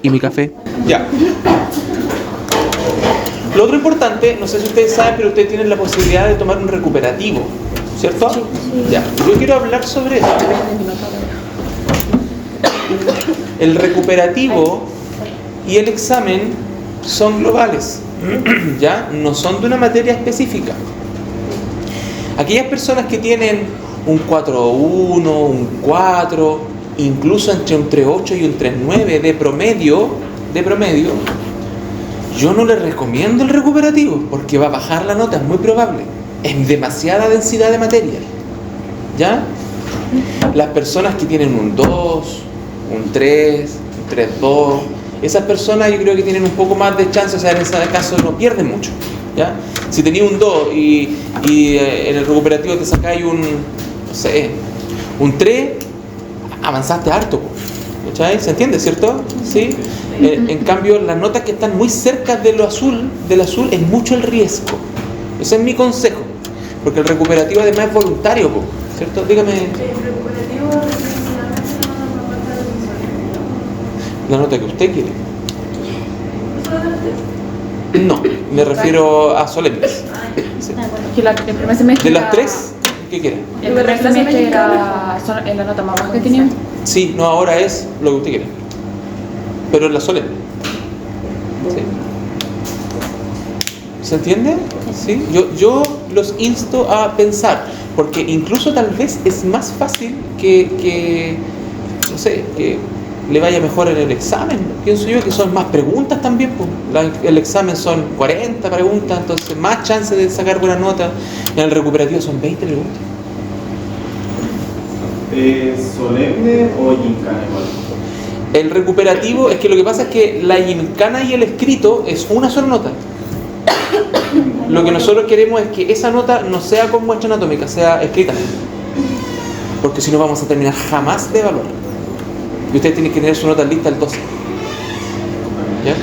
¿Y mi café? Ya. Lo otro importante, no sé si ustedes saben, pero ustedes tienen la posibilidad de tomar un recuperativo, ¿cierto? Sí. Ya. Yo quiero hablar sobre eso. El recuperativo y el examen son globales, ¿ya? No son de una materia específica. Aquellas personas que tienen un 4.1, un 4, incluso entre un 3.8 y un 3.9 de promedio, yo no les recomiendo el recuperativo porque va a bajar la nota, es muy probable. Es demasiada densidad de materia, ¿ya? Las personas que tienen un 2, un 3, un 3.2, esas personas yo creo que tienen un poco más de chance, o sea, en ese caso no pierden mucho, ¿ya? Si tenías un 2 y en el recuperativo te sacáis un, no sé, un 3, avanzaste harto, ¿cachai? ¿Se entiende, cierto? ¿Sí? En cambio, las notas que están muy cerca de lo azul, del azul, es mucho el riesgo. Ese es mi consejo, porque el recuperativo además es voluntario, ¿cierto? Dígame. El recuperativo La nota que usted quiere. No, me refiero a solemnes. Sí. El primer semestre ¿De las tres? ¿Qué quiere? El primer semestre era la nota más baja que tenía. Sí, no, ahora es lo que usted quiere. Pero es la solemne. ¿Sí? ¿Se entiende? ¿Sí? Yo los insto a pensar, porque incluso tal vez es más fácil que no sé, que le vaya mejor en el examen. Pienso yo que son más preguntas también, pues. El examen son 40 preguntas, entonces más chance de sacar buena nota. En el recuperativo son 20 preguntas. ¿Solemne o gincana igual? El recuperativo, es que lo que pasa es que la gincana y el escrito es una sola nota. Lo que nosotros queremos es que esa nota no sea con muestra anatómica, sea escrita. Porque si no vamos a terminar jamás de evaluar. Y ustedes tienen que tener su nota lista al 12. ¿Ya?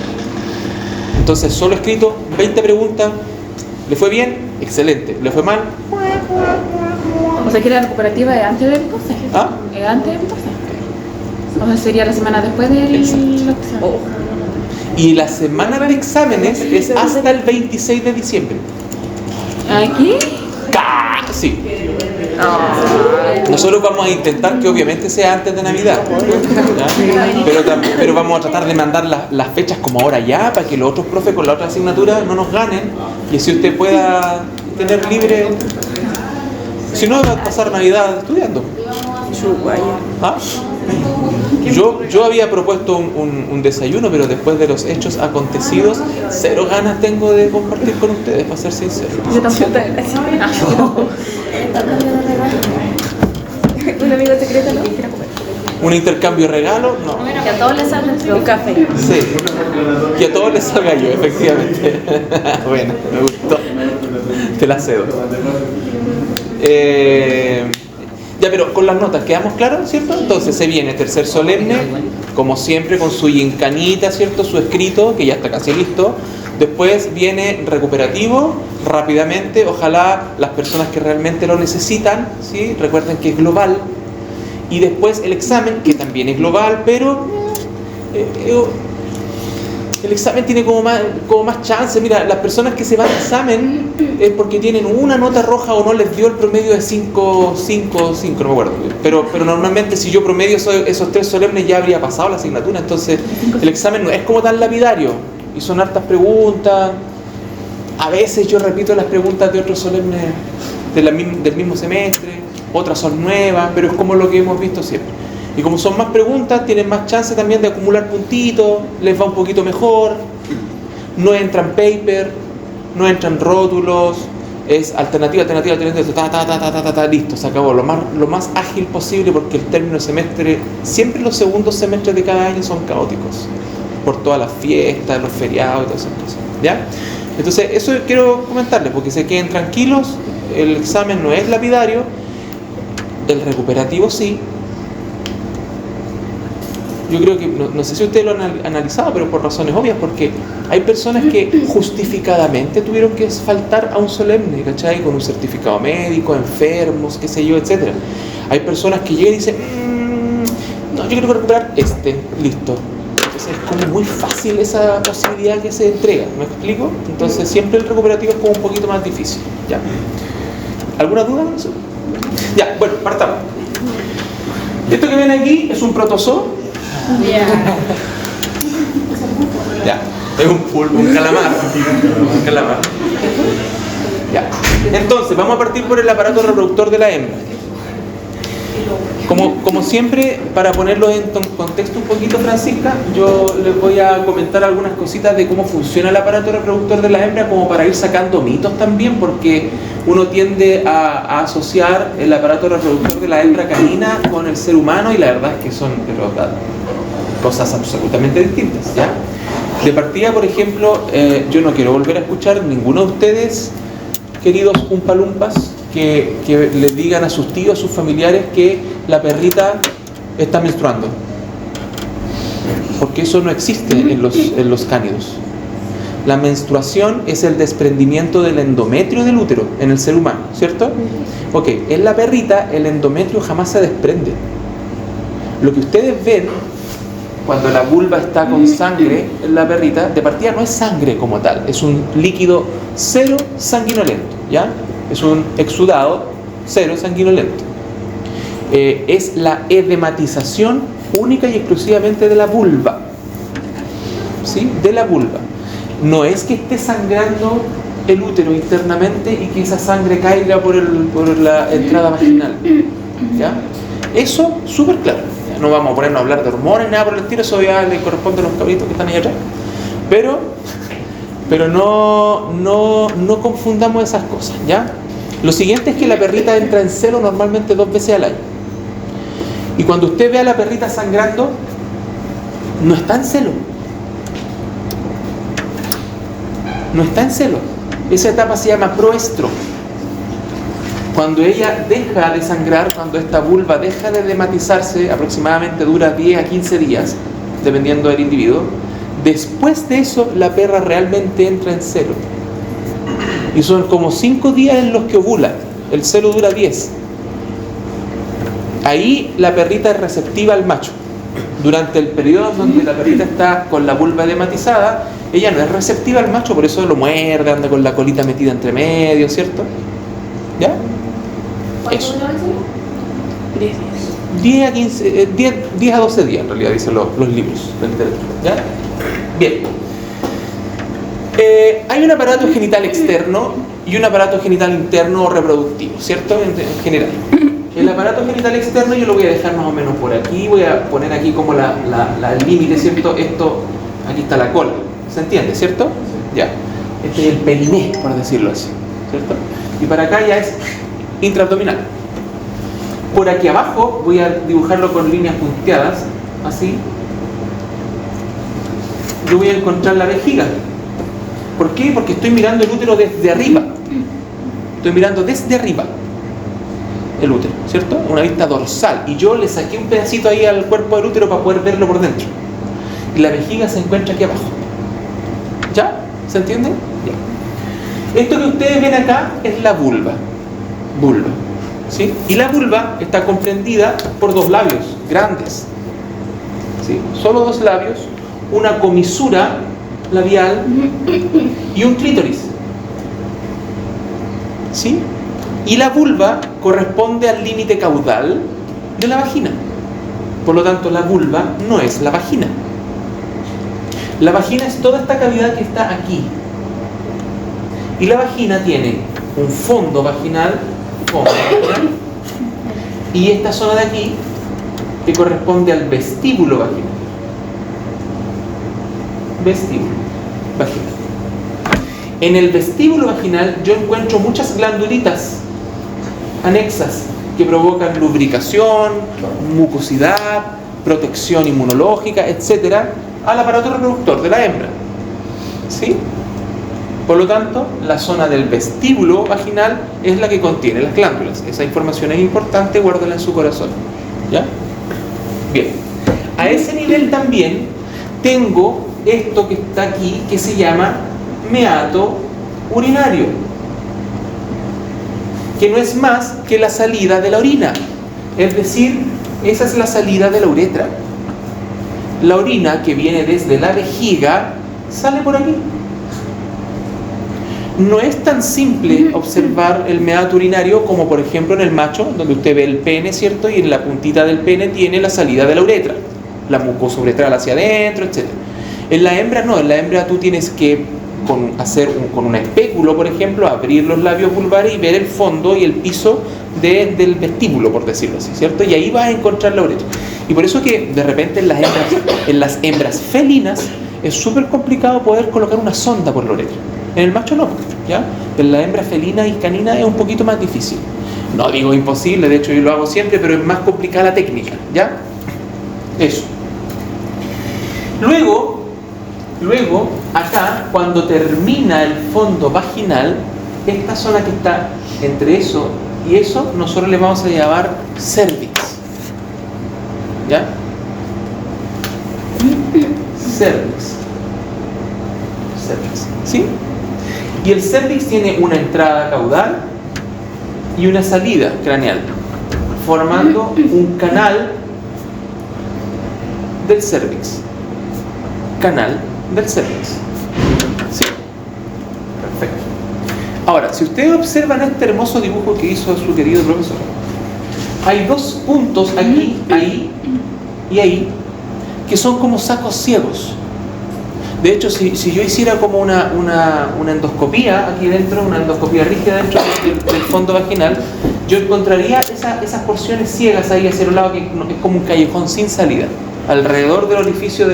Entonces, solo escrito, 20 preguntas. ¿Le fue bien? Excelente. ¿Le fue mal? O sea que la recuperativa es antes del pase. ¿Ah? Es antes del pase. O sea, sería la semana después del examen. Y la semana de exámenes es hasta el 26 de diciembre. ¿Aquí? Sí. Nosotros vamos a intentar que obviamente sea antes de Navidad, ¿ya? Pero vamos a tratar de mandar las fechas como ahora ya, para que los otros profes con la otra asignatura no nos ganen y así usted pueda tener libre. Si no, va a pasar Navidad estudiando. ¿Ah? Yo había propuesto un desayuno, pero después de los hechos acontecidos, cero ganas tengo de compartir con ustedes, para ser sincero. Yo tampoco. ¿Un amigo secreto no? ¿Un intercambio de regalo? No. Que a todos les salga un café. Sí. Que a todos les salga yo, efectivamente. Bueno, me gustó. Te la cedo. Ya, pero con las notas, ¿quedamos claros, cierto? Entonces se viene tercer solemne, como siempre, con su gincanita, ¿cierto? Su escrito, que ya está casi listo. Después viene recuperativo, rápidamente, ojalá las personas que realmente lo necesitan, ¿sí? Recuerden que es global. Y después el examen, que también es global, pero el examen tiene como más chance. Mira, las personas que se van al examen es porque tienen una nota roja o no les dio el promedio de 5, no me acuerdo. Pero normalmente si yo promedio esos tres solemnes ya habría pasado la asignatura. Entonces el examen no es como tan lapidario. Y son hartas preguntas. A veces yo repito las preguntas de otros solemnes del mismo semestre. Otras son nuevas, pero es como lo que hemos visto siempre. Y como son más preguntas, tienen más chance también de acumular puntitos, les va un poquito mejor, no entran paper, no entran rótulos, es alternativa, listo, se acabó. Lo más ágil posible, porque el término de semestre, siempre los segundos semestres de cada año son caóticos, por todas las fiestas, los feriados y todas esas cosas, ¿ya? Entonces, eso quiero comentarles, porque se queden tranquilos, el examen no es lapidario, el recuperativo sí. Yo creo que, no sé si ustedes lo han analizado, pero por razones obvias, porque hay personas que justificadamente tuvieron que faltar a un solemne, ¿cachai? Con un certificado médico, enfermos, qué sé yo, etc. Hay personas que llegan y dicen, no, yo quiero recuperar listo. Entonces como muy fácil esa posibilidad que se entrega, ¿me explico? Entonces siempre el recuperativo es como un poquito más difícil. ¿Ya? ¿Alguna duda con eso? Ya, bueno, partamos. Esto que ven aquí es un protozoo. Ya, es un calamar. Un calamar. Ya. Entonces, vamos a partir por el aparato reproductor de la hembra. Como siempre, para ponerlo en contexto un poquito, Francisca, yo les voy a comentar algunas cositas de cómo funciona el aparato reproductor de la hembra, como para ir sacando mitos también, porque uno tiende a asociar el aparato reproductor de la hembra canina con el ser humano, y la verdad es que son cosas absolutamente distintas, ¿ya? De partida, por ejemplo, yo no quiero volver a escuchar ninguno de ustedes, queridos umpalumpas, que les digan a sus tíos, a sus familiares, que la perrita está menstruando, porque eso no existe en los cánidos. La menstruación es el desprendimiento del endometrio del útero en el ser humano, ¿cierto? Ok, en la perrita el endometrio jamás se desprende. Lo que ustedes ven cuando la vulva está con sangre en la perrita, de partida no es sangre como tal, es un líquido cero sanguinolento, ¿ya? Es un exudado cero sanguinolento. Es la edematización única y exclusivamente de la vulva, ¿sí? De la vulva. No es que esté sangrando el útero internamente y que esa sangre caiga por la entrada vaginal, ¿ya? Eso súper claro. No vamos a ponernos a hablar de hormonas, nada por el estilo, eso ya le corresponde a los cabritos que están ahí atrás. Pero no confundamos esas cosas, ¿ya? Lo siguiente es que la perrita entra en celo normalmente 2 veces al año. Y cuando usted ve a la perrita sangrando, no está en celo. No está en celo. Esa etapa se llama proestro. Cuando ella deja de sangrar, cuando esta vulva deja de edematizarse, aproximadamente dura 10 a 15 días, dependiendo del individuo. Después de eso, la perra realmente entra en celo. Y son como 5 días en los que ovula. El celo dura 10. Ahí la perrita es receptiva al macho. Durante el periodo donde la perrita está con la vulva edematizada, ella no es receptiva al macho, por eso lo muerde, anda con la colita metida entre medio, ¿cierto? ¿Ya? Eso. 10 a 15, 10 a 12 días en realidad dicen los libros de literatura, ¿ya? Bien. Hay un aparato genital externo y un aparato genital interno reproductivo, ¿cierto? En general. El aparato genital externo yo lo voy a dejar más o menos por aquí, voy a poner aquí como el límite, ¿cierto? Esto, aquí está la cola, ¿se entiende, cierto? Ya. Este es el periné, por decirlo así, ¿cierto? Y para acá ya es intraabdominal. Por aquí abajo voy a dibujarlo con líneas punteadas, así. Yo voy a encontrar la vejiga. ¿Por qué? Porque estoy mirando el útero desde arriba. Estoy mirando desde arriba el útero, ¿cierto? Una vista dorsal. Y yo le saqué un pedacito ahí al cuerpo del útero para poder verlo por dentro. Y la vejiga se encuentra aquí abajo. ¿Ya? ¿Se entiende? Ya. Esto que ustedes ven acá es la vulva. Vulva. ¿Sí? Y la vulva está comprendida por 2 labios grandes. ¿Sí? Solo 2 labios, una comisura labial y un clítoris. ¿Sí? Y la vulva corresponde al límite caudal de la vagina. Por lo tanto, la vulva no es la vagina. La vagina es toda esta cavidad que está aquí. Y la vagina tiene un fondo vaginal, y esta zona de aquí que corresponde al vestíbulo vaginal. Vestíbulo vaginal. En el vestíbulo vaginal yo encuentro muchas glandulitas anexas que provocan lubricación, mucosidad, protección inmunológica, etcétera, al aparato reproductor de la hembra. ¿Sí? Por lo tanto, la zona del vestíbulo vaginal es la que contiene las glándulas. Esa información es importante, guárdala en su corazón. ¿Ya? Bien. A ese nivel también tengo esto que está aquí, que se llama meato urinario, que no es más que la salida de la orina. Es decir, esa es la salida de la uretra. la orina que viene desde la vejiga sale por aquí. No es tan simple observar el meato urinario como por ejemplo en el macho, donde usted ve el pene, ¿cierto? Y en la puntita del pene tiene la salida de la uretra, la mucosa uretral hacia adentro, etc. En la hembra no, en la hembra tú tienes que con un espéculo, por ejemplo, abrir los labios vulvares y ver el fondo y el piso del vestíbulo, por decirlo así, ¿cierto? Y ahí vas a encontrar la uretra. Y por eso que de repente en las hembras felinas es súper complicado poder colocar una sonda por la uretra. En el macho no, ¿ya? En la hembra felina y canina es un poquito más difícil. No digo imposible, de hecho yo lo hago siempre, pero es más complicada la técnica, ¿ya? Eso. Luego, acá, cuando termina el fondo vaginal, esta zona que está entre eso y eso, nosotros le vamos a llamar cervix. ¿Ya? Cervix. ¿Sí? Y el cervix tiene una entrada caudal y una salida craneal, formando un canal del cervix. Canal del cervix. ¿Sí? Perfecto. Ahora, si ustedes observan este hermoso dibujo que hizo su querido profesor, hay dos puntos aquí, ahí y ahí, que son como sacos ciegos. De hecho, si yo hiciera como una endoscopía aquí dentro, una endoscopía rígida dentro del fondo vaginal, yo encontraría esas porciones ciegas ahí hacia el lado, que es como un callejón sin salida, alrededor del orificio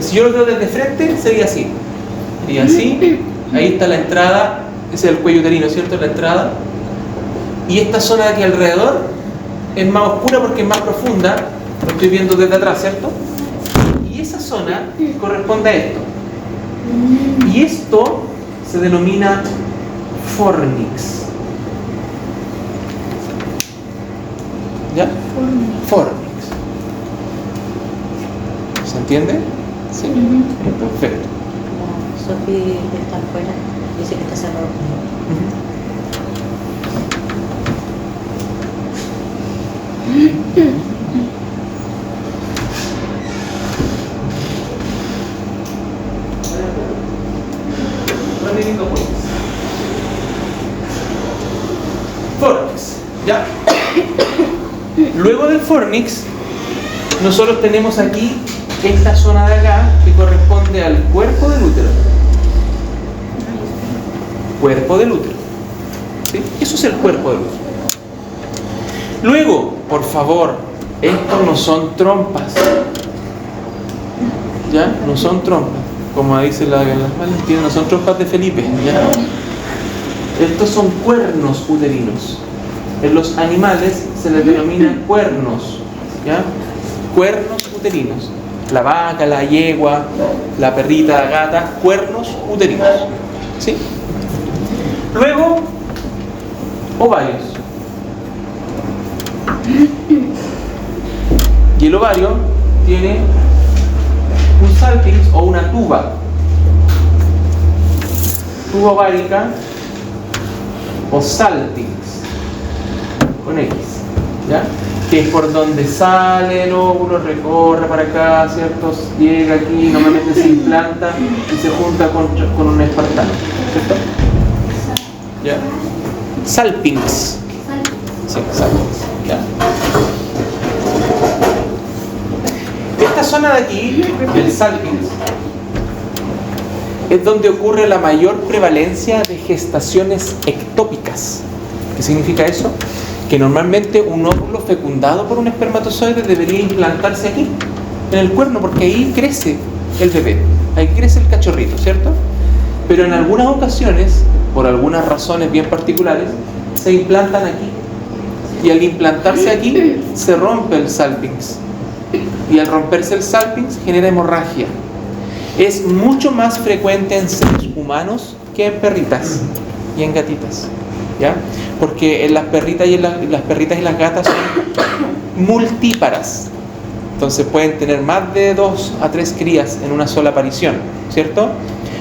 si yo lo veo desde frente, sería así. Y así, ahí está la entrada, ese es el cuello uterino, ¿cierto? La entrada. Y esta zona de aquí alrededor es más oscura porque es más profunda, lo estoy viendo desde atrás, ¿cierto? Y esa zona corresponde a esto. Y esto se denomina fornix. ¿Ya? Fornix. ¿Se entiende? Sí. Perfecto. Sofi que está afuera dice que está cerrado. Fornix, ¿ya? Luego del fornix, nosotros tenemos aquí esta zona de acá que corresponde al cuerpo del útero. Cuerpo del útero. ¿Sí? Eso es el cuerpo del útero. Luego, por favor, estos no son trompas. ¿Ya? No son trompas. Como dice las Valentinas, no son trompas de Felipe. ¿Ya? Estos son cuernos uterinos. En los animales se les denomina cuernos. ¿Ya? Cuernos uterinos. La vaca, la yegua, la perrita, la gata, cuernos uterinos. ¿Sí? Luego, ovarios. Y el ovario tiene un salpinx o una tuba. Tuba ovárica o salpinx con X, ¿ya? Que es por donde sale el óvulo, recorre para acá, ¿cierto? Llega aquí, normalmente se implanta y se junta con un espartano, ¿cierto? ¿Ya? Salpinx. Sí, salpinx, ¿ya? Esta zona de aquí, el salpinx, es donde ocurre la mayor prevalencia de gestaciones ectópicas. ¿Qué significa eso? Que normalmente un óvulo fecundado por un espermatozoide debería implantarse aquí, en el cuerno, porque ahí crece el bebé, ahí crece el cachorrito, ¿cierto? Pero en algunas ocasiones, por algunas razones bien particulares, se implantan aquí. Y al implantarse aquí, se rompe el salpinx. Y al romperse el salpinx, genera hemorragia. Es mucho más frecuente en seres humanos que en perritas y en gatitas, ¿ya? Porque en las perritas y las gatas son multíparas. Entonces pueden tener más de 2 a 3 crías en una sola aparición, ¿cierto?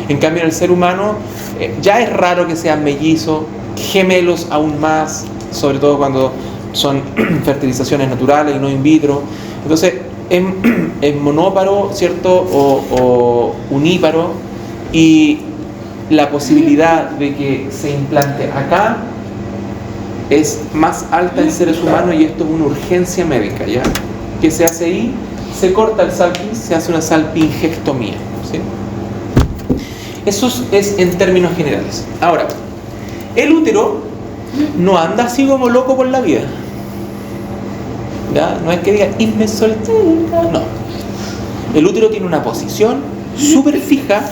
En cambio en el ser humano ya es raro que sean mellizos, gemelos aún más, sobre todo cuando son fertilizaciones naturales y no in vitro. Entonces es monóparo, ¿cierto? O uníparo, y la posibilidad de que se implante acá es más alta en seres humanos, y esto es una urgencia médica, ¿ya? ¿Qué se hace ahí? Se corta el salpis, se hace una salpingectomía, ¿sí? Eso es en términos generales. Ahora, el útero no anda así como loco por la vida, ¿ya? No es que diga, y me solté, no. El útero tiene una posición súper fija,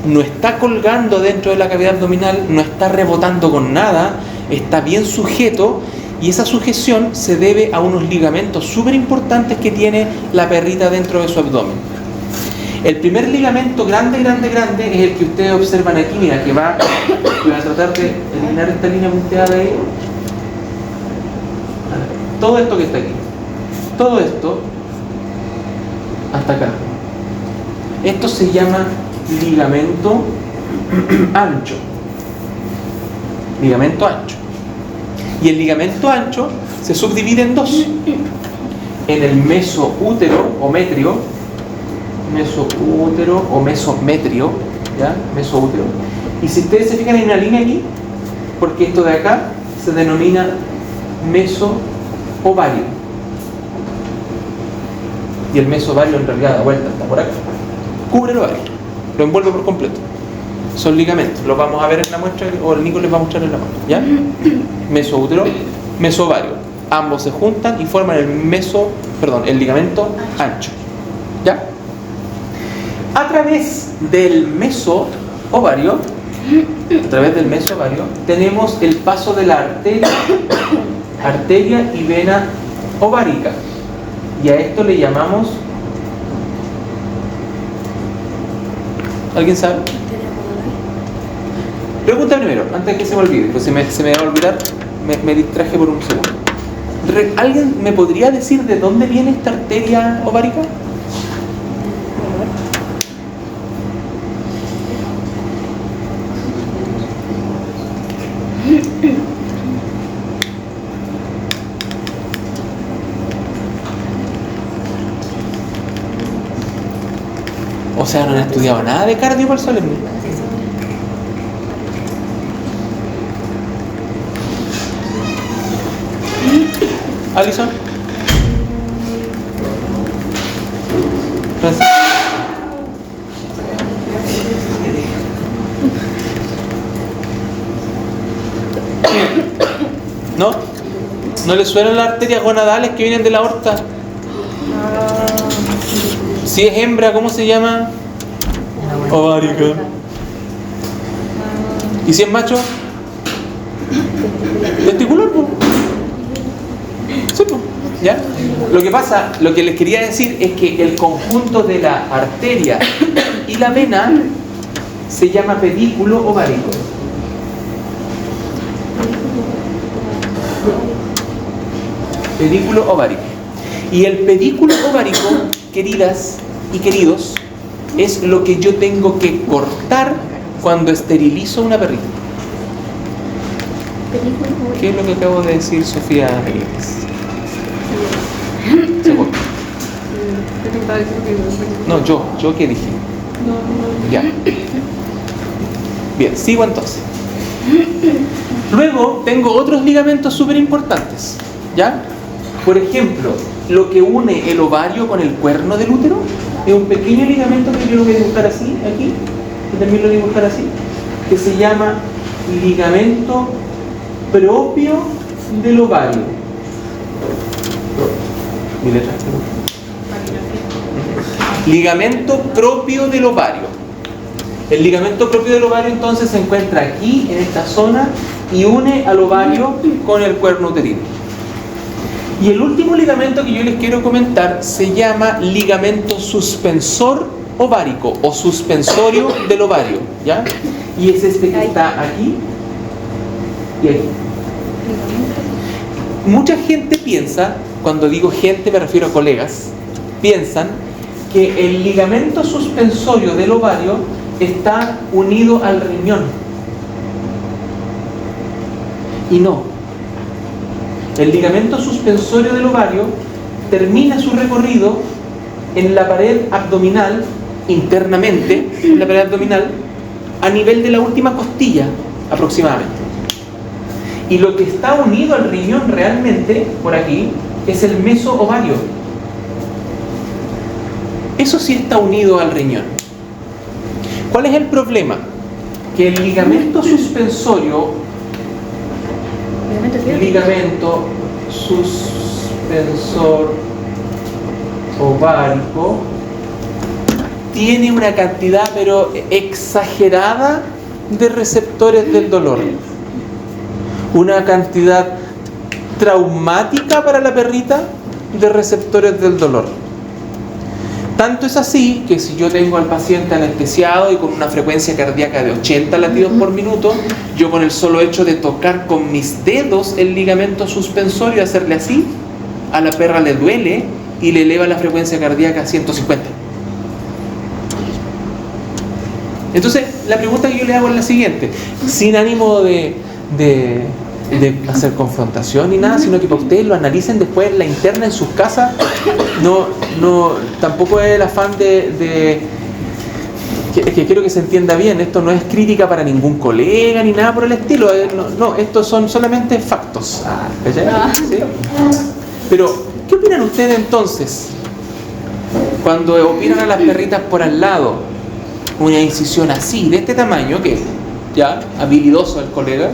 no está colgando dentro de la cavidad abdominal, no está rebotando con nada, está bien sujeto, y esa sujeción se debe a unos ligamentos súper importantes que tiene la perrita dentro de su abdomen. El primer ligamento grande es el que ustedes observan aquí, mira, que va, voy a tratar de eliminar esta línea punteada ahí. Todo esto que está aquí, todo esto hasta acá, esto se llama ligamento ancho. Ligamento ancho. Y el ligamento ancho se subdivide en dos: en el mesoútero o metrio, mesoútero o mesometrio, ¿ya? Mesoútero. Y si ustedes se fijan, hay una línea aquí, porque esto de acá se denomina mesoovario. Y el mesovario en realidad da vuelta, está por acá. Cubre el ovario, lo envuelve por completo. Son ligamentos, los vamos a ver en la muestra, o el Nico les va a mostrar en la muestra, ¿ya? Mesoútero, mesovario, ambos se juntan y forman el ligamento ancho, ¿ya? A través del mesoovario, tenemos el paso de la arteria y vena ovárica, y a esto le llamamos, ¿alguien sabe? Pregunta primero, antes que se me olvide, pues se me va a olvidar, me distraje por un segundo. ¿Alguien me podría decir de dónde viene esta arteria ovárica? O sea, no han estudiado nada de cardio para el solemne. Alison. Francis. ¿No? ¿No le suenan las arterias gonadales que vienen de la aorta? Si es hembra, ¿cómo se llama? Ovárica. ¿Y si es macho? Testicular, pues. Sí, pues. ¿Ya? Lo que les quería decir es que el conjunto de la arteria y la vena se llama pedículo ovárico. Pedículo ovárico. Y el pedículo ovárico, queridas y queridos, es lo que yo tengo que cortar cuando esterilizo una perrita. ¿Qué es lo que acabo de decir, Sofía Reyes? Se corta. No, yo qué dije. Ya. Bien, sigo entonces. Luego tengo otros ligamentos súper importantes, ¿ya? Por ejemplo, lo que une el ovario con el cuerno del útero es un pequeño ligamento que yo lo voy a dibujar así, aquí, y también lo voy a dibujar así, que se llama ligamento propio del ovario. Mi letra. Ligamento propio del ovario. El ligamento propio del ovario entonces se encuentra aquí, en esta zona, y une al ovario con el cuerno uterino. Y el último ligamento que yo les quiero comentar se llama ligamento suspensor ovárico o suspensorio del ovario, ¿ya? Y es este que está aquí y aquí. Mucha gente piensa, cuando digo gente me refiero a colegas, piensan que el ligamento suspensorio del ovario está unido al riñón. Y no. El ligamento suspensorio del ovario termina su recorrido en la pared abdominal, internamente, en la pared abdominal, a nivel de la última costilla, aproximadamente. Y lo que está unido al riñón realmente, por aquí, es el mesoovario. Eso sí está unido al riñón. ¿Cuál es el problema? Que el ligamento suspensorio, ligamento suspensor ovárico, tiene una cantidad pero exagerada de receptores del dolor. Una cantidad traumática para la perrita de receptores del dolor. Tanto es así que si yo tengo al paciente anestesiado y con una frecuencia cardíaca de 80 latidos por minuto, yo con el solo hecho de tocar con mis dedos el ligamento suspensorio y hacerle así, a la perra le duele y le eleva la frecuencia cardíaca a 150. Entonces, la pregunta que yo le hago es la siguiente, sin ánimo de hacer confrontación ni nada, sino que para ustedes lo analicen después en la interna en sus casas. Tampoco es el afán que quiero que se entienda bien, esto no es crítica para ningún colega ni nada por el estilo, no, estos son solamente factos. ¿Sí? Pero, ¿qué opinan ustedes entonces cuando opinan a las perritas por al lado una incisión así, de este tamaño, que ya habilidoso el colega,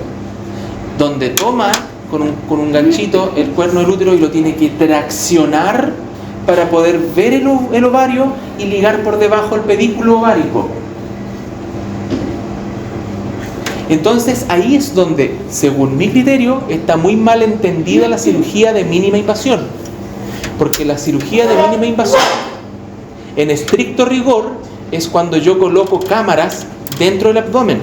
donde toma con un ganchito el cuerno del útero y lo tiene que traccionar para poder ver el ovario y ligar por debajo el pedículo ovárico? Entonces ahí es donde, según mi criterio, está muy mal entendida la cirugía de mínima invasión, porque la cirugía de mínima invasión, en estricto rigor, es cuando yo coloco cámaras dentro del abdomen.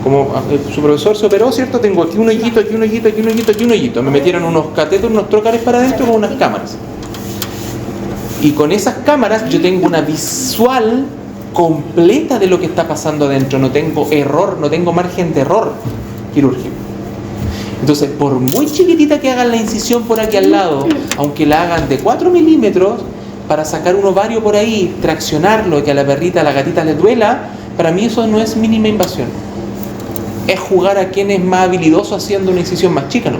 Como su profesor se operó, ¿cierto? Tengo aquí un hoyito, aquí un hoyito, aquí un hoyito, aquí un hoyito. Me metieron unos catéteres, unos trócares para adentro con unas cámaras. Y con esas cámaras yo tengo una visual completa de lo que está pasando adentro. No tengo error, no tengo margen de error quirúrgico. Entonces, por muy chiquitita que hagan la incisión por aquí al lado, aunque la hagan de 4 milímetros, para sacar un ovario por ahí, traccionarlo, que a la perrita, a la gatita le duela, para mí eso no es mínima invasión. Es jugar a quien es más habilidoso haciendo una incisión más chica, ¿no?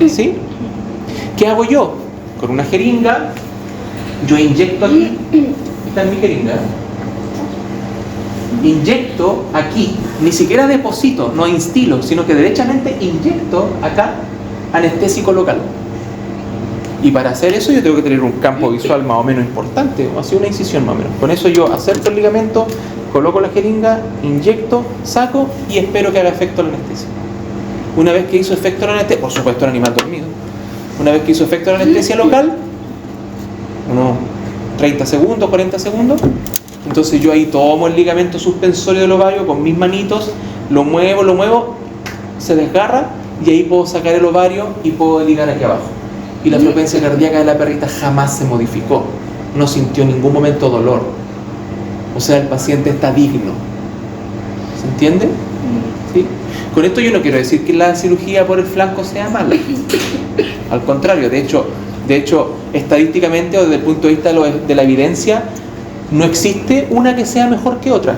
¿Sí? ¿Qué hago yo? Con una jeringa, yo inyecto aquí, esta es mi jeringa, inyecto aquí, ni siquiera deposito, no instilo, sino que derechamente inyecto acá anestésico local. Y para hacer eso yo tengo que tener un campo visual más o menos importante, o así una incisión más o menos. Con eso yo acerco el ligamento, coloco la jeringa, inyecto, saco y espero que haga efecto la anestesia. Una vez que hizo efecto la anestesia, por supuesto el animal dormido, una vez que hizo efecto la anestesia local, unos 30 segundos, 40 segundos, entonces yo ahí tomo el ligamento suspensorio del ovario con mis manitos, lo muevo, se desgarra y ahí puedo sacar el ovario y puedo ligar aquí abajo. Y la frecuencia cardíaca de la perrita jamás se modificó, no sintió en ningún momento dolor. O sea, el paciente está digno. ¿Se entiende? ¿Sí? Con esto yo no quiero decir que la cirugía por el flanco sea mala. Al contrario, de hecho, estadísticamente o desde el punto de vista de la evidencia, no existe una que sea mejor que otra.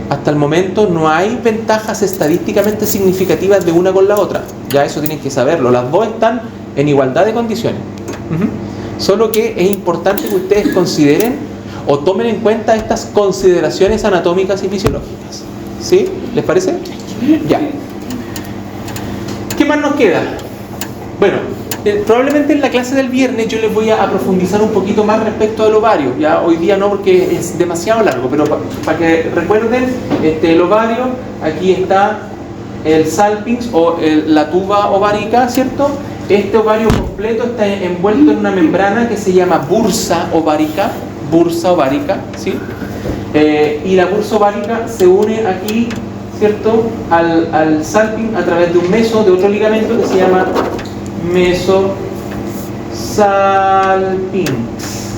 Hasta el momento no hay ventajas estadísticamente significativas de una con la otra. Ya eso tienen que saberlo. Las dos están en igualdad de condiciones. Solo que es importante que ustedes consideren o tomen en cuenta estas consideraciones anatómicas y fisiológicas. ¿Sí? ¿Les parece? Ya. ¿Qué más nos queda? Bueno, probablemente en la clase del viernes yo les voy a profundizar un poquito más respecto del ovario. Ya hoy día no, porque es demasiado largo, pero para que recuerden, el ovario, aquí está el salpinx o la tuba ovárica, ¿cierto? Este ovario completo está envuelto en una membrana que se llama bursa ovárica, ¿sí? Y la bursa ovárica se une aquí, ¿cierto? Al salpinx a través de un meso, de otro ligamento que se llama mesosalpinx,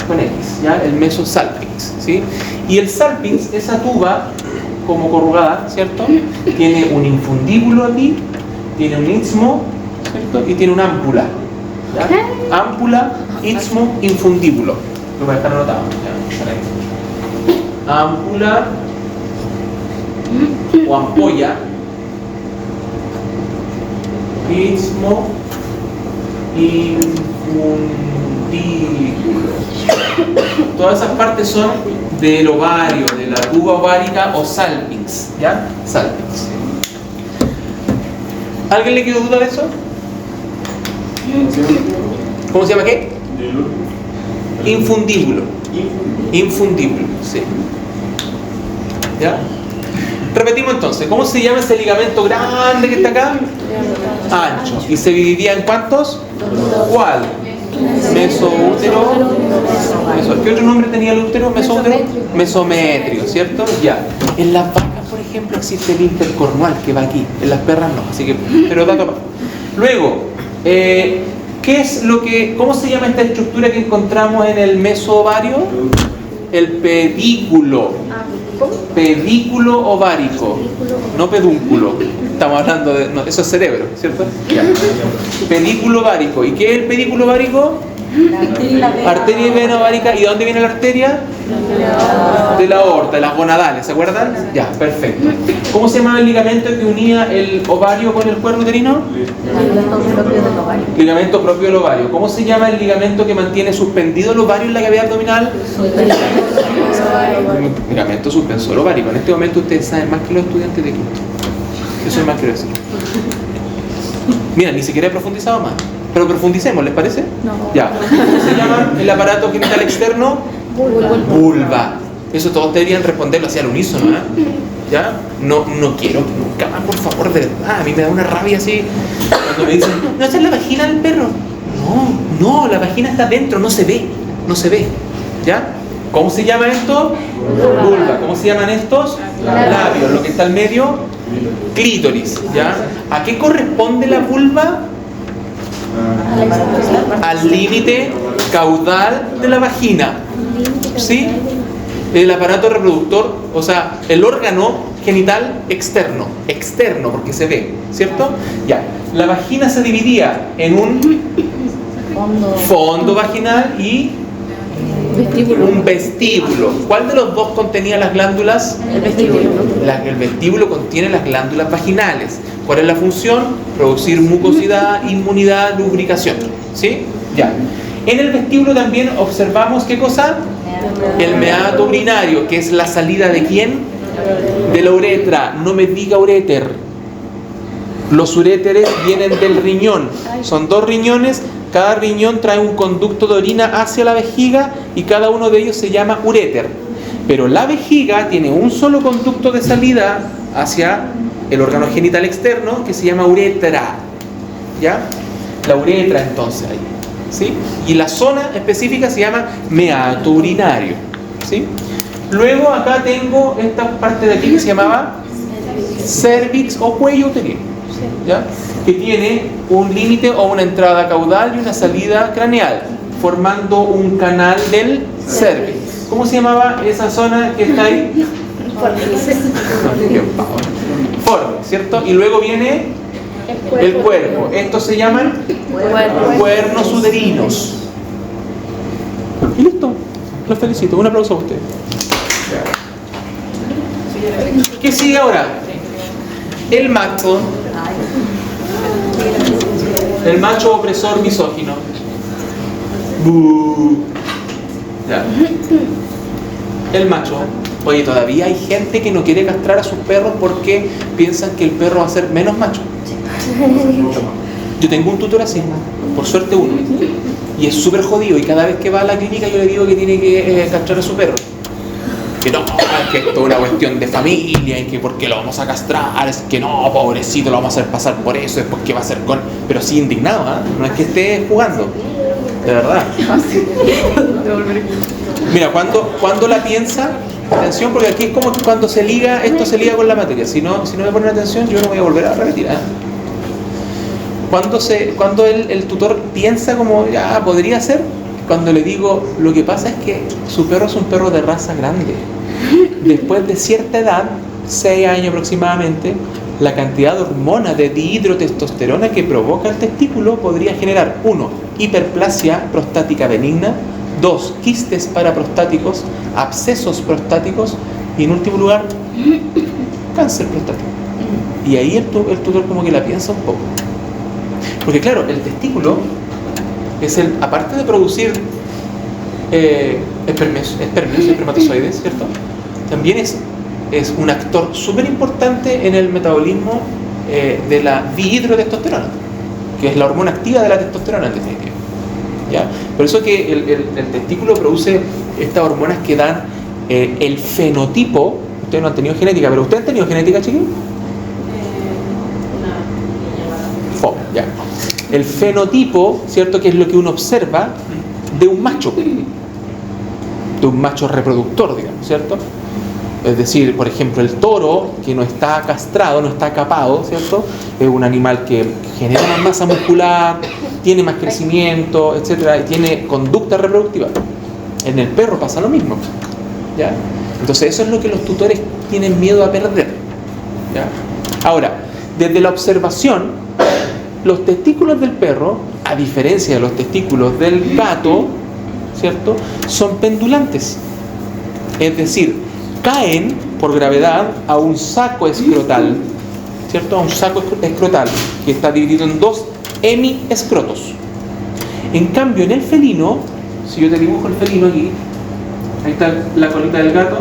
con X, ¿ya? El mesosalpinx, ¿sí? Y el salpinx, esa tuba como corrugada, ¿cierto? Tiene un infundíbulo aquí, tiene un istmo, ¿cierto? Y tiene una ámpula. ¿Ya? Ámpula, istmo, infundíbulo. Lo voy a dejar anotado. ¿Ya? Ámpula o ampolla, istmo, infundíbulo. Todas esas partes son del ovario, de la tuba ovárica o salpinx, ¿ya? Salpinx. ¿Alguien le quedó duda de eso? ¿Cómo se llama qué? Infundíbulo. Infundíbulo, sí. ¿Ya? Repetimos entonces, ¿cómo se llama ese ligamento grande que está acá? Ancho. ¿Y se dividía en cuántos? ¿Cuál? Mesoútero. ¿Qué otro nombre tenía el útero? Mesoútero. Mesométrio, ¿cierto? Ya. En las vacas, por ejemplo, existe el intercornual que va aquí. En las perras no. Así que, pero dato más. Luego, ¿cómo se llama esta estructura que encontramos en el mesovario? El pedículo. Pedículo ovárico, no pedúnculo. Estamos hablando de... No, eso es cerebro, ¿cierto? Ya. Pedículo ovárico. ¿Y qué es el pedículo ovárico? Arteria y vena ovárica. ¿Y de dónde viene la arteria? De la aorta, de las gonadales, ¿se acuerdan? Ya, perfecto. ¿Cómo se llamaba el ligamento que unía el ovario con el cuerpo uterino? Ligamento propio del ovario. ¿Cómo se llama el ligamento que mantiene suspendido el ovario en la cavidad abdominal? Ligamento suspensor ovárico. En este momento ustedes saben más que los estudiantes de quinto. Eso es más que decir. Mira, ni siquiera he profundizado más. Pero profundicemos, ¿les parece? No. Ya. ¿Cómo se llama el aparato genital externo? Vulva. Eso todos deberían responderlo así al unísono, ¿eh? ¿Ya? No quiero que nunca más, por favor, de verdad. A mí me da una rabia así cuando me dicen, no, esa es la vagina del perro. No, la vagina está dentro, no se ve. ¿Ya? ¿Cómo se llama esto? Vulva. ¿Cómo se llaman estos? Labios. Lo que está al medio, clítoris. ¿Ya? ¿A qué corresponde la vulva? Al límite caudal de la vagina. ¿Sí? El aparato reproductor, o sea, el órgano genital externo, porque se ve, ¿cierto? Ya. La vagina se dividía en un fondo vaginal y un vestíbulo. ¿Cuál de los dos contenía las glándulas? El vestíbulo. El vestíbulo contiene las glándulas vaginales. ¿Cuál es la función? Producir mucosidad, inmunidad, lubricación. ¿Sí? Ya. En el vestíbulo también observamos, ¿qué cosa? El meato urinario, que es la salida ¿de quién? De la uretra. No me diga uréter. Los uréteres vienen del riñón. Son 2 riñones. Cada riñón trae un conducto de orina hacia la vejiga y cada uno de ellos se llama uréter. Pero la vejiga tiene un solo conducto de salida hacia el órgano genital externo que se llama uretra. ¿Ya? La uretra entonces ahí. ¿Sí? Y la zona específica se llama meato urinario. ¿Sí? Luego acá tengo esta parte de aquí que se llamaba cervix o cuello uterino. ¿Ya? Que tiene un límite o una entrada caudal y una salida craneal, formando un canal del cervix. ¿Cómo se llamaba esa zona que está ahí? Fornix, ¿cierto? Y luego viene el cuerpo. Estos se llaman cuernos uterinos. Y listo. Los felicito. Un aplauso a ustedes. ¿Qué sigue ahora? El macho opresor misógino. Ya. El macho. Oye, todavía hay gente que no quiere castrar a sus perros porque piensan que el perro va a ser menos macho. Yo tengo un tutor así, por suerte uno, y es súper jodido, y cada vez que va a la clínica yo le digo que tiene que castrar a su perro. Que no, es que esto es una cuestión de familia, y que por qué lo vamos a castrar, es que no, pobrecito, lo vamos a hacer pasar por eso, después qué va a hacer con... Pero sí indignado, ¿eh? No es que esté jugando, de verdad. Mira, cuando la piensa, atención, porque aquí es como que cuando se liga, esto se liga con la materia. Si no me ponen atención, yo no voy a volver a repetir. Cuando el tutor piensa como, ya, podría ser, cuando le digo, lo que pasa es que su perro es un perro de raza grande. Después de cierta edad, 6 años aproximadamente, la cantidad de hormona de dihidrotestosterona que provoca el testículo podría generar 1. Hiperplasia prostática benigna, 2. Quistes paraprostáticos, abscesos prostáticos y en último lugar, cáncer prostático. Y ahí el tutor como que la piensa un poco. Porque claro, el testículo es aparte de producir espermatozoides, ¿cierto? También es un actor súper importante en el metabolismo de la dihidrotestosterona, que es la hormona activa de la testosterona en definitiva. ¿Ya? Por eso que el testículo produce estas hormonas que dan el fenotipo. Ustedes no han tenido genética, pero ¿ustedes han tenido genética, chiquillos? Ya. El fenotipo, ¿cierto? Que es lo que uno observa de un macho reproductor, digamos, ¿cierto? Es decir, por ejemplo, el toro que no está castrado, no está capado, ¿cierto? Es un animal que genera más masa muscular, tiene más crecimiento, etcétera, y tiene conducta reproductiva. En el perro pasa lo mismo, ¿ya? Entonces eso es lo que los tutores tienen miedo a perder, ¿ya? Ahora, desde la observación, los testículos del perro, a diferencia de los testículos del gato, ¿cierto?, son pendulantes. Es decir, caen por gravedad a un saco escrotal, ¿cierto?, a un saco escrotal que está dividido en 2 hemiescrotos. En cambio, en el felino, si yo te dibujo el felino aquí, ahí está la colita del gato,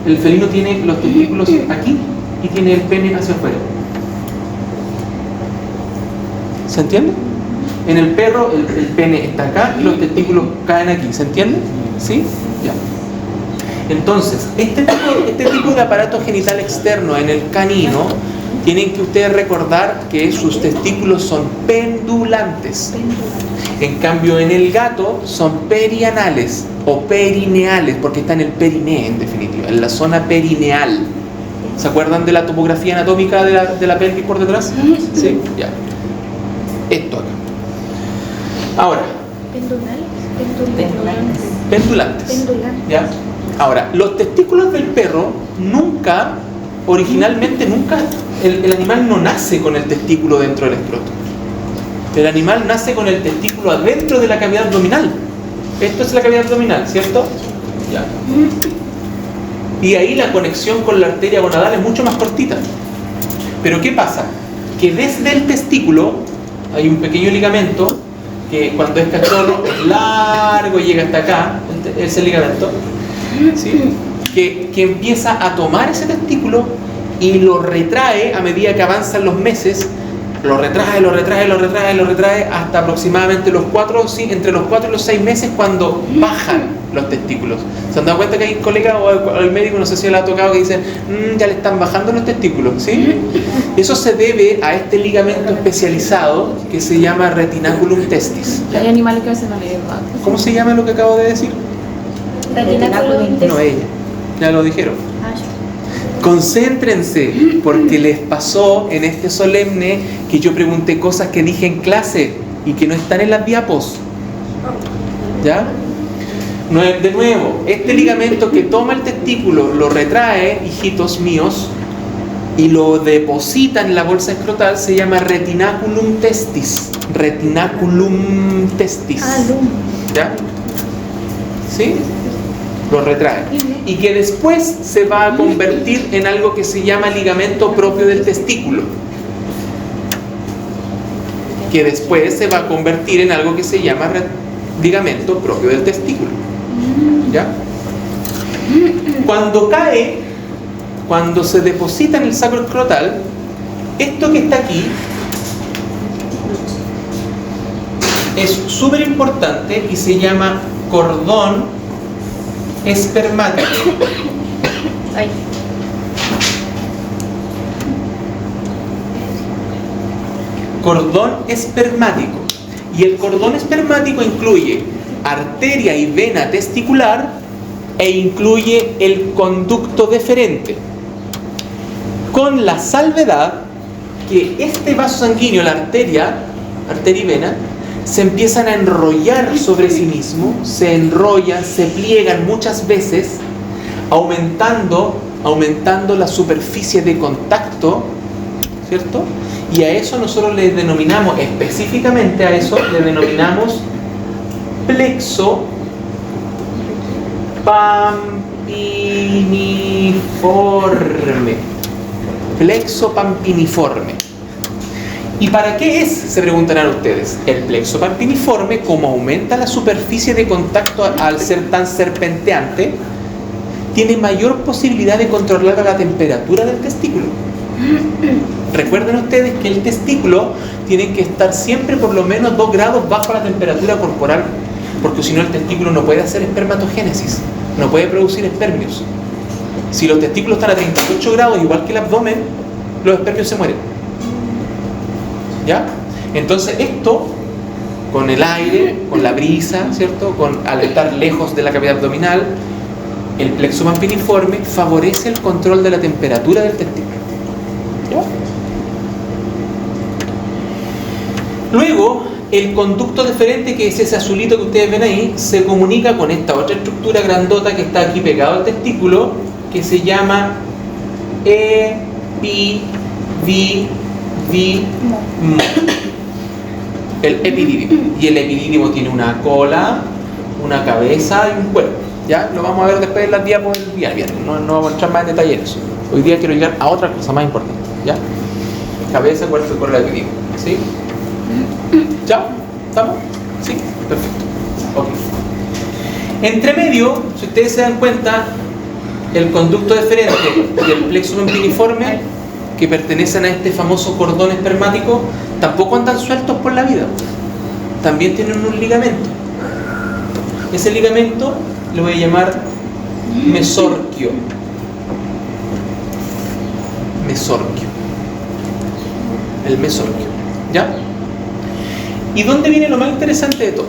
el felino tiene los testículos aquí y tiene el pene hacia afuera. ¿Se entiende? En el perro el pene está acá y los testículos caen aquí. ¿Se entiende? ¿Sí? Ya. Entonces, este tipo de aparato genital externo en el canino, tienen que ustedes recordar que sus testículos son pendulantes. En cambio, en el gato son perianales o perineales, porque está en el periné, en definitiva, en la zona perineal. ¿Se acuerdan de la topografía anatómica de la pelvis por detrás? ¿Sí? Ya. Esto acá. Ahora. Pendulantes. ¿Ya? Ahora, los testículos del perro originalmente nunca, el animal no nace con el testículo dentro del escroto. El animal nace con el testículo adentro de la cavidad abdominal. Esto es la cavidad abdominal, ¿cierto? Ya. Y ahí la conexión con la arteria gonadal es mucho más cortita. Pero ¿qué pasa? Que desde el testículo hay un pequeño ligamento que cuando es cachorro es largo y llega hasta acá, ese ligamento, ¿sí?, que empieza a tomar ese testículo y lo retrae a medida que avanzan los meses, lo retrae hasta aproximadamente entre los 4 y los 6 meses, cuando bajan los testículos. ¿Se han dado cuenta que hay colegas o el médico, no sé si le ha tocado, que dicen ya le están bajando los testículos? ¿Sí? Eso se debe a este ligamento especializado que se llama retinaculum testis. Hay animales que a veces no le bajan. ¿Cómo se llama lo que acabo de decir? Retinaculum testis. No, ella. Ya lo dijeron. Concéntrense, porque les pasó en este solemne que yo pregunté cosas que dije en clase y que no están en las diapos. ¿Ya? De nuevo, este ligamento que toma el testículo, lo retrae, hijitos míos, y lo deposita en la bolsa escrotal, se llama retinaculum testis. Retinaculum testis. ¿Ya? ¿Sí? Lo retrae. Y que después se va a convertir en algo que se llama ligamento propio del testículo. Que después se va a convertir en algo que se llama ligamento propio del testículo. ¿Ya? Cuando cae, cuando se deposita en el saco escrotal, esto que está aquí es súper importante y se llama cordón espermático. Cordón espermático. Y el cordón espermático incluye arteria y vena testicular e incluye el conducto deferente, con la salvedad que este vaso sanguíneo, la arteria y vena, se empiezan a enrollar sobre sí mismo, se enrollan, se pliegan muchas veces, aumentando la superficie de contacto ¿cierto? Y a eso nosotros le denominamos, específicamente a eso, le denominamos plexo pampiniforme. Plexo pampiniforme. ¿Y para qué es? Se preguntarán ustedes. El plexo pampiniforme, como aumenta la superficie de contacto al ser tan serpenteante, tiene mayor posibilidad de controlar la temperatura del testículo. Recuerden ustedes que el testículo tiene que estar siempre por lo menos 2 grados bajo la temperatura corporal, porque si no el testículo no puede hacer espermatogénesis, no puede producir espermios. Si los testículos están a 38 grados, igual que el abdomen, los espermios se mueren. ¿Ya? Entonces esto, con el aire, con la brisa, ¿cierto? Al estar lejos de la cavidad abdominal, el plexo pampiniforme favorece el control de la temperatura del testículo. ¿Ya? Luego, el conducto deferente, que es ese azulito que ustedes ven ahí, se comunica con esta otra estructura grandota que está aquí pegado al testículo, que se llama el epidídimo. Y el epidídimo tiene una cola, una cabeza y un cuerpo. ¿Ya? Lo vamos a ver después en las diapos del día viernes. No vamos a entrar más en detalle en eso. Hoy día quiero llegar a otra cosa más importante. ¿Ya? Cabeza, cuerpo y cola del epidídimo. ¿Sí? ¿Ya? ¿Estamos? ¿Sí? Perfecto. Ok. Entre medio, si ustedes se dan cuenta, el conducto deferente y el plexo pampiniforme, que pertenecen a este famoso cordón espermático, tampoco andan sueltos por la vida. También tienen un ligamento. Ese ligamento lo voy a llamar mesorquio. Mesorquio. El mesorquio. ¿Ya? ¿Y dónde viene lo más interesante de todo?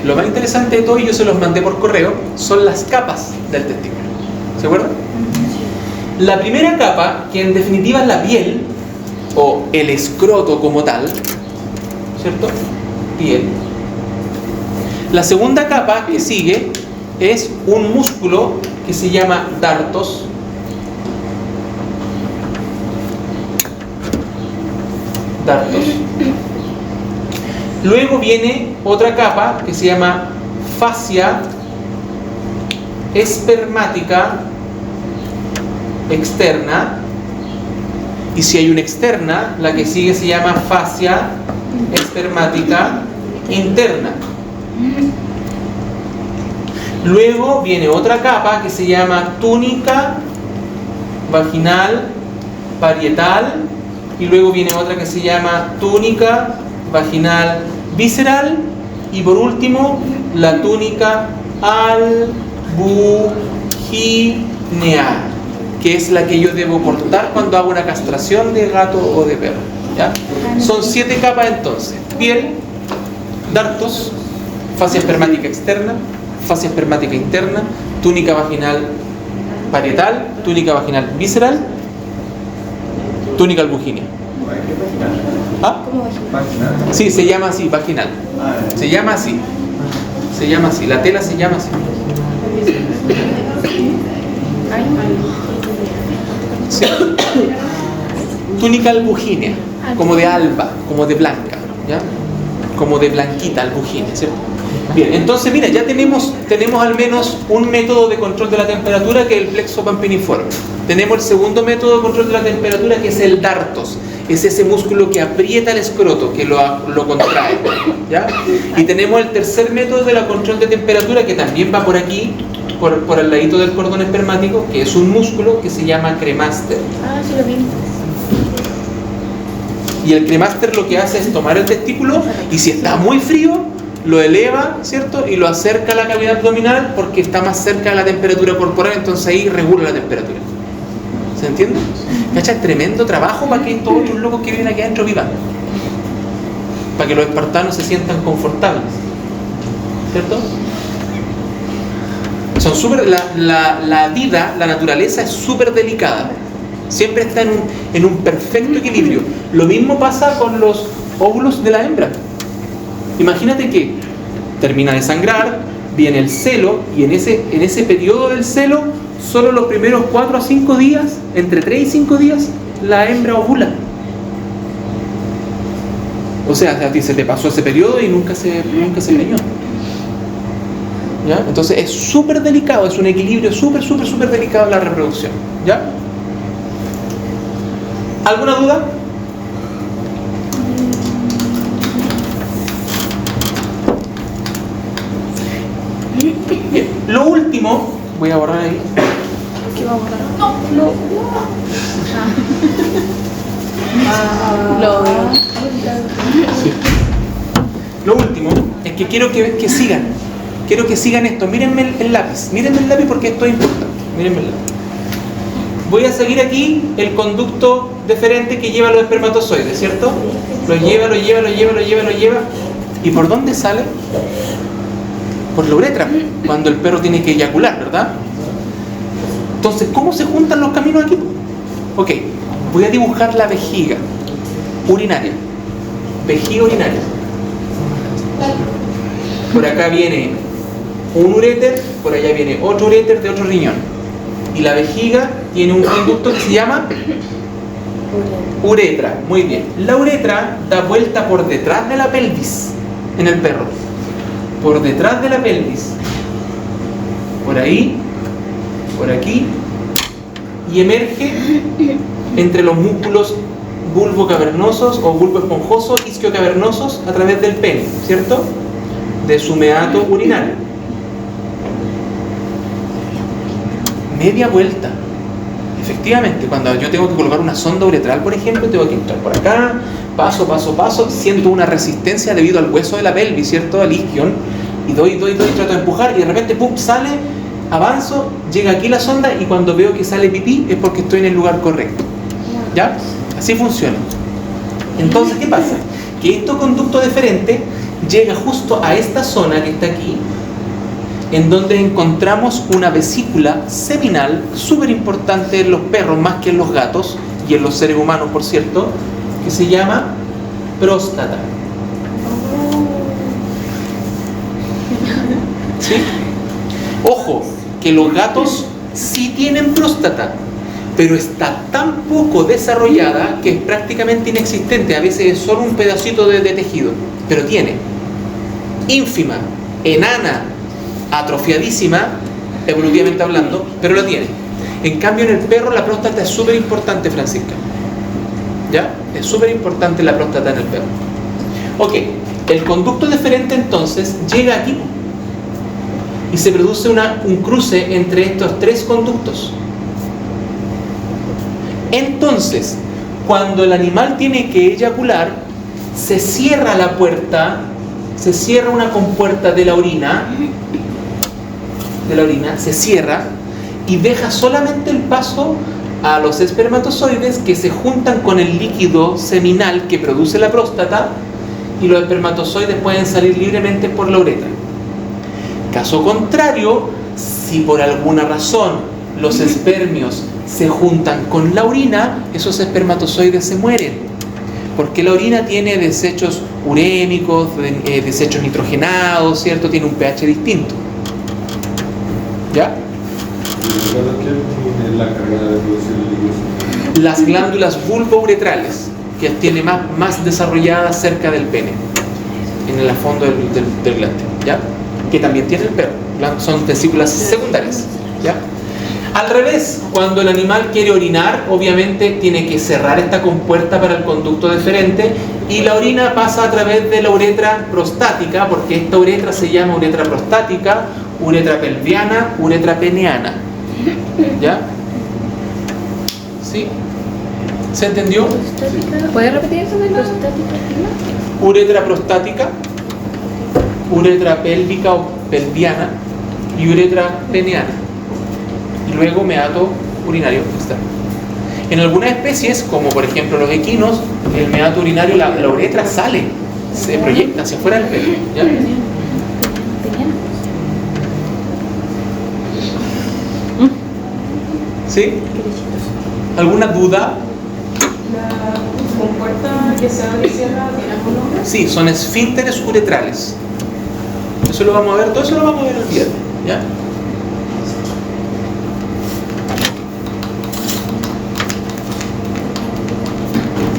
Lo más interesante de todo, y yo se los mandé por correo, son las capas del testículo. ¿Se acuerdan? La primera capa, que en definitiva es la piel, o el escroto como tal, ¿cierto? Piel. La segunda capa que sigue es un músculo que se llama dartos. Dartos. Luego viene otra capa que se llama fascia espermática externa, y si hay una externa, la que sigue se llama fascia espermática interna. Luego viene otra capa que se llama túnica vaginal parietal, y luego viene otra que se llama túnica vaginal visceral, y por último la túnica albuginea, que es la que yo debo cortar cuando hago una castración de gato o de perro. ¿Ya? Son 7 capas entonces: piel, dartos, fascia espermática externa, fascia espermática interna, túnica vaginal parietal, túnica vaginal visceral, túnica albuginea. ¿Ah? Sí, se llama así, vaginal. Se llama así. Se llama así. La tela se llama así. Sí. Túnica albuginea, como de alba, como de blanca, ¿ya? Como de blanquita, albuginea, ¿cierto? Bien, entonces mira, ya tenemos al menos un método de control de la temperatura, que es el plexo pampiniforme. Tenemos el segundo método de control de la temperatura, que es el dartos. Es ese músculo que aprieta el escroto, que lo contrae, ¿ya? Y tenemos el tercer método de la control de temperatura, que también va por aquí, por el ladito del cordón espermático, que es un músculo que se llama cremaster. Ah, sí lo vi. Y el cremaster lo que hace es tomar el testículo, y si está muy frío, lo eleva, ¿cierto? Y lo acerca a la cavidad abdominal, porque está más cerca de la temperatura corporal, entonces ahí regula la temperatura. ¿Se entiende? ¿Cacha? Es tremendo trabajo para que estos otros locos que viven aquí adentro vivan. Para que los espartanos se sientan confortables. ¿Cierto? Son súper... La vida, la naturaleza es súper delicada. Siempre está en un perfecto equilibrio. Lo mismo pasa con los óvulos de la hembra. Imagínate que termina de sangrar, viene el celo, y en ese periodo del celo, solo los primeros 4 a 5 días, entre 3 y 5 días, la hembra ovula. O sea, a ti se te pasó ese periodo y nunca se preñó. ¿Ya? Entonces es súper delicado, es un equilibrio súper delicado en la reproducción. ¿Ya? ¿Alguna duda? Bien. Lo último, voy a borrar ahí. ¿Qué va a borrar? Sí. Lo último es que quiero que sigan. Quiero que sigan esto. Mírenme el lápiz. Mírenme el lápiz porque esto es importante. Mírenme el lápiz. Voy a seguir aquí el conducto deferente que lleva los espermatozoides, ¿cierto? Lo lleva. ¿Y por dónde sale? Por la uretra, cuando el perro tiene que eyacular, ¿verdad? Entonces, ¿cómo se juntan los caminos aquí? Ok, voy a dibujar la vejiga urinaria. Vejiga urinaria. Por acá viene un uréter, por allá viene otro uréter de otro riñón. Y la vejiga tiene un conducto que se llama uretra. Muy bien. La uretra da vuelta por detrás de la pelvis en el perro. Por detrás de la pelvis. Por ahí, por aquí. Y emerge entre los músculos bulbocavernosos o bulboesponjosos, isquiocavernosos a través del pene, ¿cierto? De su meato urinario. Media vuelta. Efectivamente, cuando yo tengo que colocar una sonda uretral, por ejemplo, tengo que entrar por acá, paso, siento una resistencia debido al hueso de la pelvis, ¿cierto? Al isquion, y doy, trato de empujar, y de repente, ¡pum!, sale, avanzo, llega aquí la sonda, y cuando veo que sale pipí, es porque estoy en el lugar correcto. ¿Ya? Así funciona. Entonces, ¿qué pasa? Que este conducto deferente llega justo a esta zona que está aquí, en donde encontramos una vesícula seminal súper importante en los perros más que en los gatos y en los seres humanos, por cierto, que se llama próstata. ¿Sí? Ojo, que los gatos sí tienen próstata, pero está tan poco desarrollada que es prácticamente inexistente. A veces es solo un pedacito de tejido, pero tiene. Ínfima, enana, atrofiadísima, evolutivamente hablando, pero lo tiene. En cambio, en el perro la próstata es súper importante, Francisca. ¿Ya? Es súper importante la próstata en el perro. Ok, el conducto deferente entonces llega aquí y se produce un cruce entre estos tres conductos. Entonces, cuando el animal tiene que eyacular, se cierra la puerta, se cierra una compuerta de la orina, se cierra y deja solamente el paso a los espermatozoides que se juntan con el líquido seminal que produce la próstata, y los espermatozoides pueden salir libremente por la uretra. Caso contrario, si por alguna razón los espermios se juntan con la orina, esos espermatozoides se mueren, porque la orina tiene desechos urémicos, desechos nitrogenados, ¿cierto? Tiene un pH distinto. ¿Ya? ¿Qué es la carga de producir líquidos? Las glándulas bulbouretrales, que tiene más desarrolladas cerca del pene, en el fondo del glande, ¿ya? Que también tiene el perro, son vesículas secundarias, ¿ya? Al revés, cuando el animal quiere orinar, obviamente tiene que cerrar esta compuerta para el conducto deferente, y la orina pasa a través de la uretra prostática, porque esta uretra se llama uretra prostática, uretra pelviana, uretra peneana. ¿Ya? ¿Sí? ¿Se entendió? ¿Puedes repetir eso de nuevo? Uretra prostática, uretra pélvica o pelviana y uretra peneana. Y luego meato urinario externo. En algunas especies, como por ejemplo los equinos, el meato urinario, la uretra sale, se proyecta hacia afuera del pelo. ¿Ya? ¿Sí? ¿Alguna duda? ¿La compuerta que se abre y cierra tiene algún nombre? Sí, son esfínteres uretrales. Eso lo vamos a ver, todo eso lo vamos a ver el viernes, ¿ya?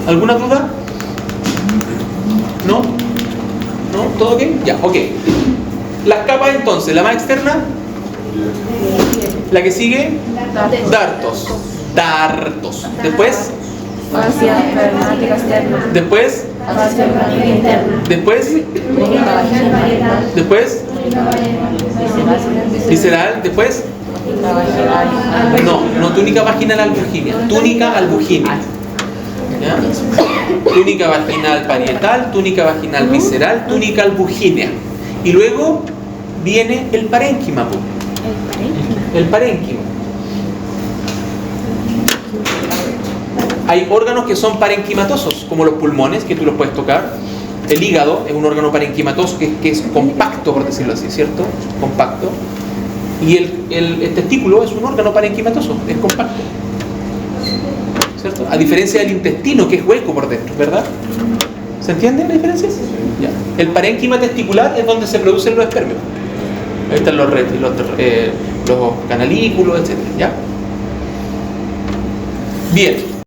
¿Alguna duda? todo ok? Ya, ok. Las capas entonces, la más externa, la que sigue, dartos. Dartos. Después, Fascia espermática externa. después, Fascia espermática interna. después, Túnica vaginal. después, visceral, después, Túnica vaginal. no túnica vaginal albuginia, túnica albuginia. ¿Ya? Túnica vaginal parietal, túnica vaginal visceral, túnica albuginea. Y luego viene el parénquima. Po. El parénquima. Hay órganos que son parenquimatosos, como los pulmones, que tú los puedes tocar. El hígado es un órgano parenquimatoso que es compacto, por decirlo así, ¿cierto? Compacto. Y el testículo es un órgano parenquimatoso, es compacto. ¿Cierto? A diferencia del intestino, que es hueco por dentro, ¿verdad? ¿Se entiende la diferencia? Ya. El parénquima testicular es donde se producen los espermios. Ahí están los canalículos, etc. ¿Ya? Bien.